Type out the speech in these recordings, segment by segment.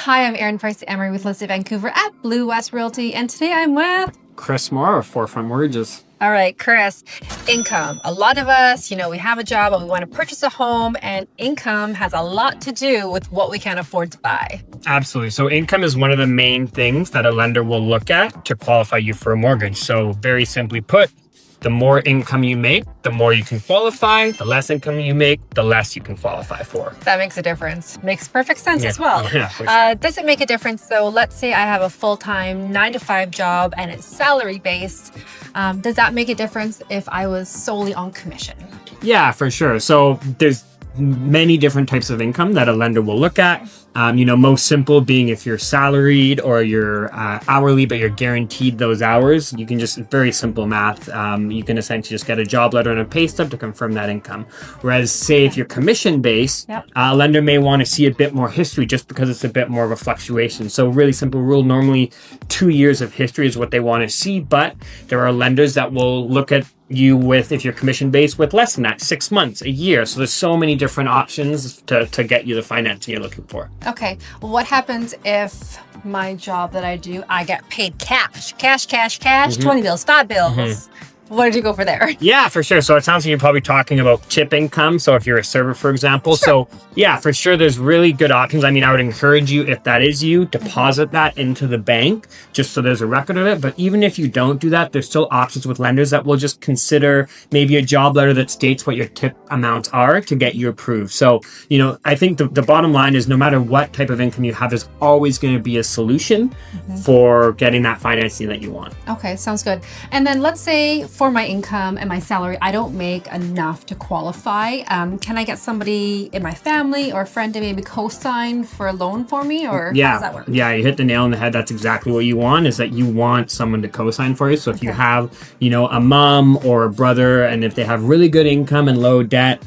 Hi, I'm Erin Price-Emery with Vancouver at Blue West Realty, and today I'm with Chris Moore of Forefront Mortgages. All right, Chris, income. A lot of us, we have a job and we want to purchase a home, and income has a lot to do with what we can afford to buy. Absolutely. So income is one of the main things that a lender will look at to qualify you for a mortgage. So very simply put, the more income you make, the more you can qualify. The less income you make, the less you can qualify for. That makes a difference. Makes perfect sense as well. Yeah, for sure. Does it make a difference though? Let's say I have a full-time 9-to-5 job and it's salary-based. Does that make a difference if I was solely on commission? Yeah, for sure. So there's many different types of income that a lender will look at. Most simple being if you're salaried or you're hourly, but you're guaranteed those hours, you can just, very simple math, you can essentially just get a job letter and a pay stub to confirm that income. Whereas say if you're commission based, a lender may want to see a bit more history just because it's a bit more of a fluctuation. So really simple rule, normally 2 years of history is what they want to see, but there are lenders that will look at you with, if you're commission based, with less than that, 6 months, a year. So there's so many different options to get you the financing you're looking for. Okay, what happens if my job that I do, I get paid cash, 20 bills, 5 bills? What did you go for there? Yeah, for sure. So it sounds like you're probably talking about chip income. So if you're a server, for example. Sure. So yeah, for sure, there's really good options. I mean, I would encourage you, if that is you, deposit that into the bank just so there's a record of it. But even if you don't do that, there's still options with lenders that will just consider maybe a job letter that states what your tip amounts are to get you approved. So, I think the bottom line is no matter what type of income you have, there's always going to be a solution for getting that financing that you want. Okay, sounds good. And then let's say for my income and my salary, I don't make enough to qualify. Can I get somebody in my family or a friend to maybe co-sign for a loan for me, or how does that work? Yeah, you hit the nail on the head. That's exactly what you want, is that you want someone to co-sign for you. So if you have, a mom or a brother, and if they have really good income and low debt,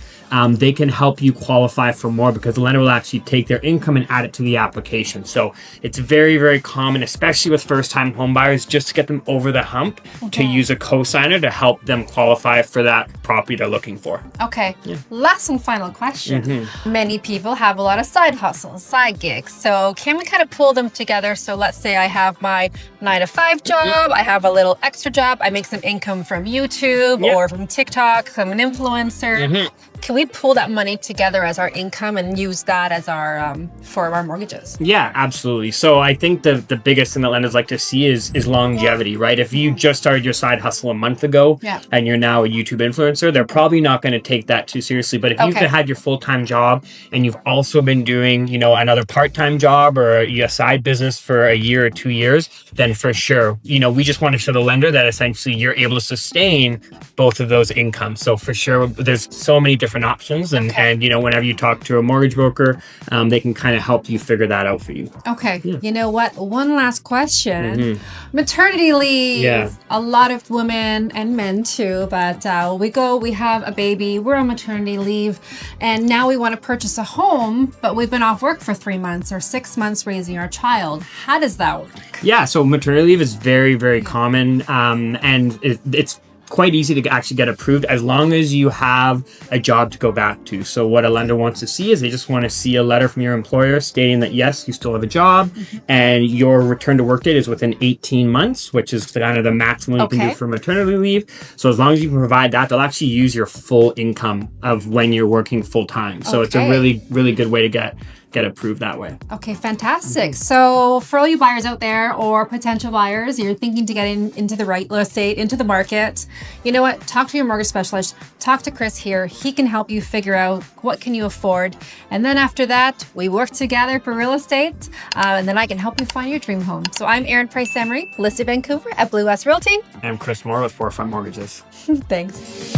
they can help you qualify for more, because the lender will actually take their income and add it to the application. So it's very, very common, especially with first-time home buyers, just to get them over the hump to use a co-signer to help them qualify for that property they're looking for. Okay, last and final question. Many people have a lot of side hustles, side gigs. So can we kind of pull them together? So let's say I have my 9-to-5 job, I have a little extra job, I make some income from YouTube or from TikTok, I'm an influencer. Can we pull that money together as our income and use that as our for our mortgages? Yeah, absolutely. So I think the biggest thing that lenders like to see is longevity, right? If you just started your side hustle a month ago and you're now a YouTube influencer, they're probably not going to take that too seriously. But if you've had your full-time job and you've also been doing, another part-time job or a side business for a year or 2 years, then for sure, we just want to show the lender that essentially you're able to sustain both of those incomes. So for sure, there's so many different options, and whenever you talk to a mortgage broker, they can kind of help you figure that out for you. Okay. You know what? One last question. Maternity leave. Yeah. A lot of women and men too, but we have a baby, we're on maternity leave, and now we want to purchase a home, but we've been off work for 3 months or 6 months raising our child. How does that work? Yeah, so maternity leave is very, very common, and it's quite easy to actually get approved as long as you have a job to go back to. So what a lender wants to see is they just want to see a letter from your employer stating that yes, you still have a job and your return to work date is within 18 months, which is kind of the maximum you can do for maternity leave. So as long as you can provide that, they'll actually use your full income of when you're working full time. So it's a really, really good way to get approved that way. Okay, fantastic. So for all you buyers out there or potential buyers, you're thinking to get into the real estate, into the market, you know what? Talk to your mortgage specialist. Talk to Chris here. He can help you figure out what can you afford. And then after that, we work together for real estate, and then I can help you find your dream home. So I'm Erin Price-Emery, listed Vancouver at Blue West Realty. I'm Chris Moore with Forefront Mortgages. Thanks.